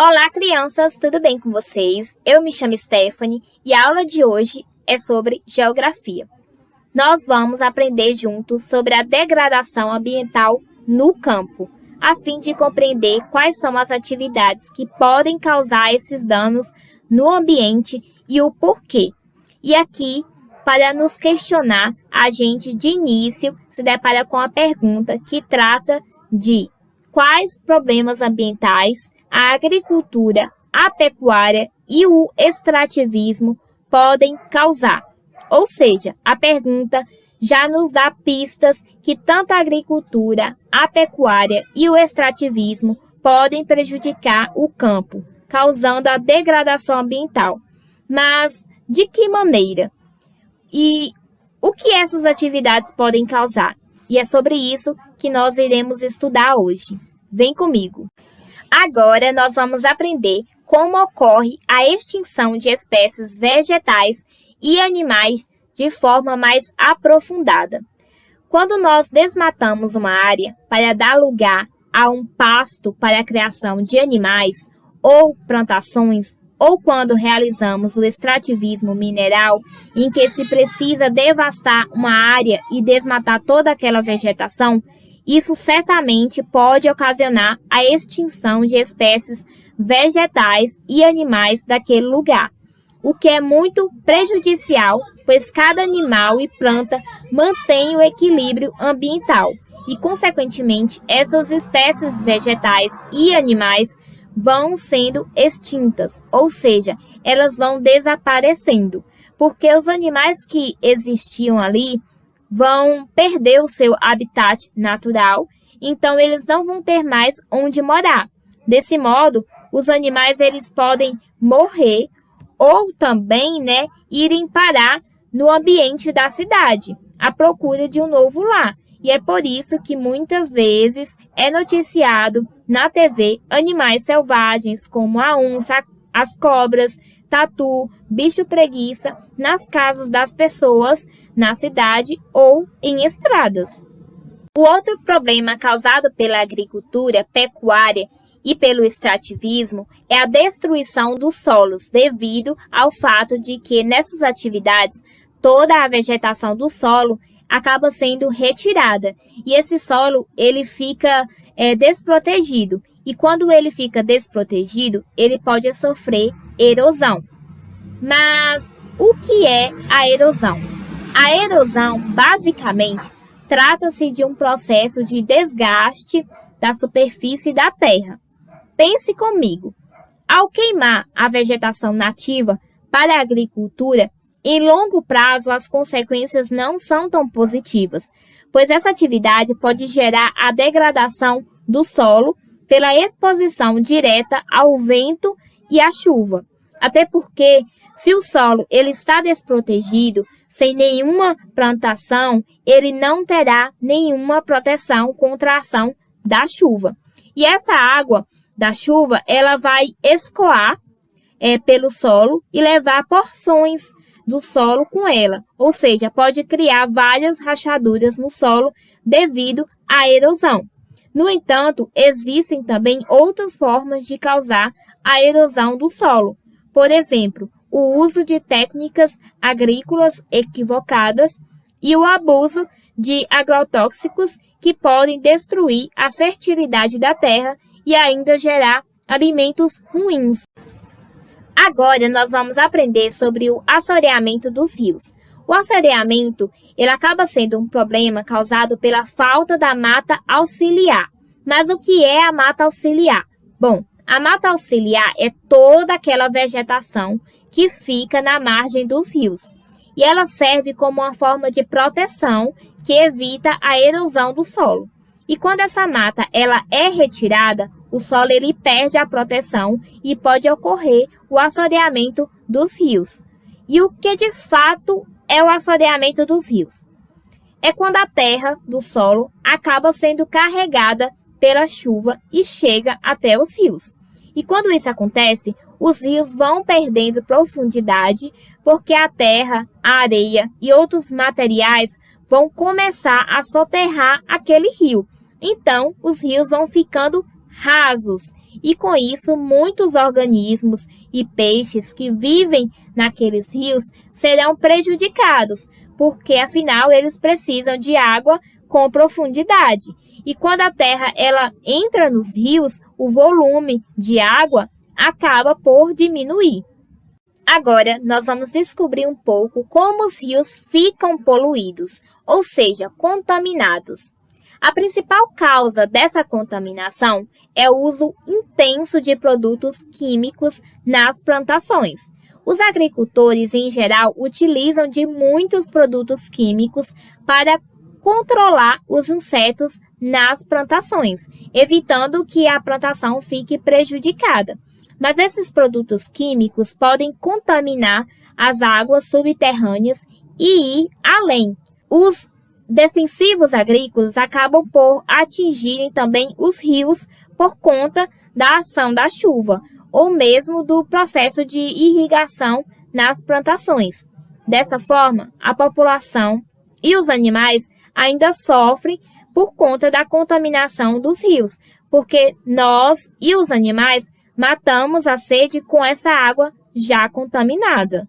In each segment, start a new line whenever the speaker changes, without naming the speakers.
Olá, crianças! Tudo bem com vocês? Eu me chamo Stephanie e a aula de hoje é sobre geografia. Nós vamos aprender juntos sobre a degradação ambiental no campo, a fim de compreender quais são as atividades que podem causar esses danos no ambiente e o porquê. E aqui, para nos questionar, a gente de início se depara com a pergunta que trata de quais problemas ambientais a agricultura, a pecuária e o extrativismo podem causar. Ou seja, a pergunta já nos dá pistas que tanto a agricultura, a pecuária e o extrativismo podem prejudicar o campo, causando a degradação ambiental. Mas de que maneira? E o que essas atividades podem causar? E é sobre isso que nós iremos estudar hoje. Vem comigo! Agora nós vamos aprender como ocorre a extinção de espécies vegetais e animais de forma mais aprofundada. Quando nós desmatamos uma área para dar lugar a um pasto para a criação de animais ou plantações, ou quando realizamos o extrativismo mineral, em que se precisa devastar uma área e desmatar toda aquela vegetação, isso certamente pode ocasionar a extinção de espécies vegetais e animais daquele lugar, o que é muito prejudicial, pois cada animal e planta mantém o equilíbrio ambiental e, consequentemente, essas espécies vegetais e animais vão sendo extintas, ou seja, elas vão desaparecendo, porque os animais que existiam ali vão perder o seu habitat natural, então eles não vão ter mais onde morar. Desse modo, os animais eles podem morrer ou também, irem parar no ambiente da cidade, à procura de um novo lar. E é por isso que muitas vezes é noticiado na TV animais selvagens como a onça, as cobras, tatu, bicho preguiça nas casas das pessoas, na cidade ou em estradas. O outro problema causado pela agricultura, pecuária e pelo extrativismo é a destruição dos solos, devido ao fato de que nessas atividades toda a vegetação do solo acaba sendo retirada e esse solo ele fica desprotegido, e quando ele fica desprotegido ele pode sofrer erosão. Mas o que é a erosão? A erosão, basicamente, trata-se de um processo de desgaste da superfície da terra. Pense comigo, ao queimar a vegetação nativa para a agricultura, em longo prazo as consequências não são tão positivas, pois essa atividade pode gerar a degradação do solo pela exposição direta ao vento e à chuva. Até porque, se o solo ele está desprotegido, sem nenhuma plantação, ele não terá nenhuma proteção contra a ação da chuva. E essa água da chuva, ela vai escoar pelo solo e levar porções do solo com ela. Ou seja, pode criar várias rachaduras no solo devido à erosão. No entanto, existem também outras formas de causar a erosão do solo. Por exemplo, o uso de técnicas agrícolas equivocadas e o abuso de agrotóxicos que podem destruir a fertilidade da terra e ainda gerar alimentos ruins. Agora nós vamos aprender sobre o assoreamento dos rios. O assoreamento ele acaba sendo um problema causado pela falta da mata auxiliar. Mas o que é a mata auxiliar? Bom, a mata auxiliar é toda aquela vegetação que fica na margem dos rios. E ela serve como uma forma de proteção que evita a erosão do solo. E quando essa mata ela é retirada, o solo ele perde a proteção e pode ocorrer o assoreamento dos rios. E o que de fato é o assoreamento dos rios? É quando a terra do solo acaba sendo carregada pela chuva e chega até os rios. E quando isso acontece, os rios vão perdendo profundidade porque a terra, a areia e outros materiais vão começar a soterrar aquele rio. Então, os rios vão ficando rasos e com isso muitos organismos e peixes que vivem naqueles rios serão prejudicados, porque afinal eles precisam de água com profundidade. E quando a terra ela entra nos rios, o volume de água acaba por diminuir. Agora, nós vamos descobrir um pouco como os rios ficam poluídos, ou seja, contaminados. A principal causa dessa contaminação é o uso intenso de produtos químicos nas plantações. Os agricultores, em geral, utilizam de muitos produtos químicos para controlar os insetos nas plantações, evitando que a plantação fique prejudicada. Mas esses produtos químicos podem contaminar as águas subterrâneas e ir além. Os defensivos agrícolas acabam por atingirem também os rios por conta da ação da chuva, ou mesmo do processo de irrigação nas plantações. Dessa forma, a população e os animais ainda sofrem por conta da contaminação dos rios, porque nós e os animais matamos a sede com essa água já contaminada.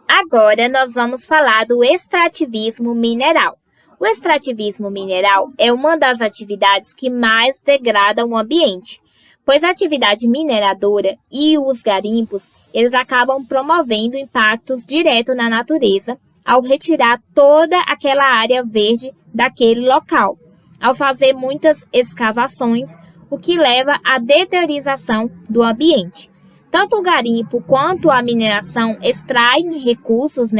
Agora nós vamos falar do extrativismo mineral. O extrativismo mineral é uma das atividades que mais degradam o ambiente, pois a atividade mineradora e os garimpos, eles acabam promovendo impactos diretos na natureza ao retirar toda aquela área verde daquele local, ao fazer muitas escavações, o que leva à deteriorização do ambiente. Tanto o garimpo quanto a mineração extraem recursos,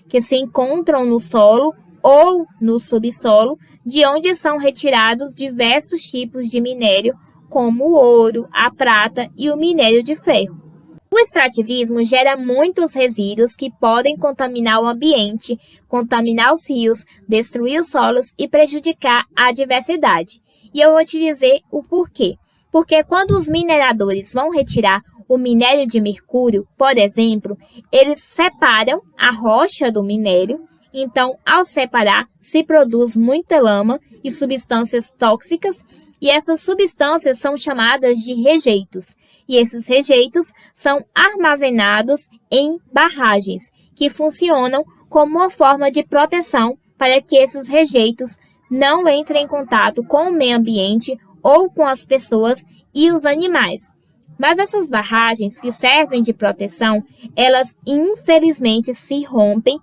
que se encontram no solo ou no subsolo, de onde são retirados diversos tipos de minério, como o ouro, a prata e o minério de ferro. O extrativismo gera muitos resíduos que podem contaminar o ambiente, contaminar os rios, destruir os solos e prejudicar a diversidade. E eu vou te dizer o porquê. Porque quando os mineradores vão retirar o minério de mercúrio, por exemplo, eles separam a rocha do minério. Então, ao separar, se produz muita lama e substâncias tóxicas, e essas substâncias são chamadas de rejeitos. E esses rejeitos são armazenados em barragens, que funcionam como uma forma de proteção para que esses rejeitos não entrem em contato com o meio ambiente ou com as pessoas e os animais. Mas essas barragens que servem de proteção, elas infelizmente se rompem,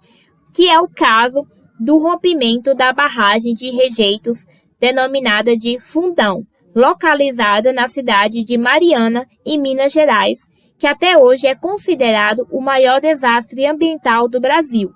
que é o caso do rompimento da barragem de rejeitos denominada de Fundão, localizada na cidade de Mariana, em Minas Gerais, que até hoje é considerado o maior desastre ambiental do Brasil.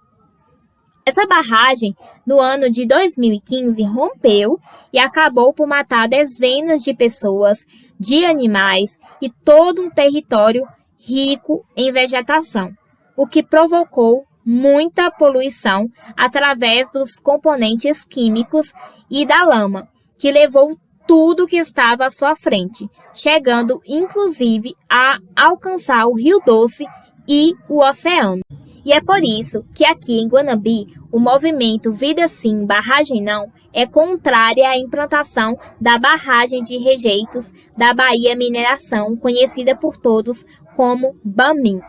Essa barragem, no ano de 2015, rompeu e acabou por matar dezenas de pessoas, de animais e todo um território rico em vegetação, o que provocou muita poluição através dos componentes químicos e da lama, que levou tudo que estava à sua frente, chegando inclusive a alcançar o Rio Doce e o oceano. E é por isso que aqui em Guanabi, o movimento Vida Sim, Barragem Não é contrária à implantação da barragem de rejeitos da Bahia Mineração, conhecida por todos como BAMIN,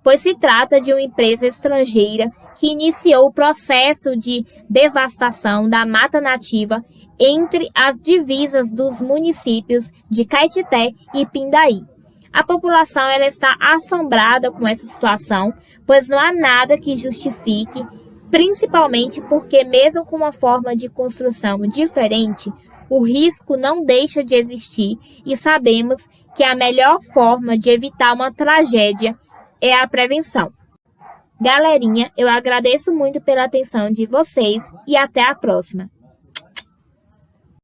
pois se trata de uma empresa estrangeira que iniciou o processo de devastação da mata nativa entre as divisas dos municípios de Caetité e Pindaí. A população ela está assombrada com essa situação, pois não há nada que justifique, principalmente porque mesmo com uma forma de construção diferente, o risco não deixa de existir e sabemos que a melhor forma de evitar uma tragédia é a prevenção. Galerinha, eu agradeço muito pela atenção de vocês e até a próxima.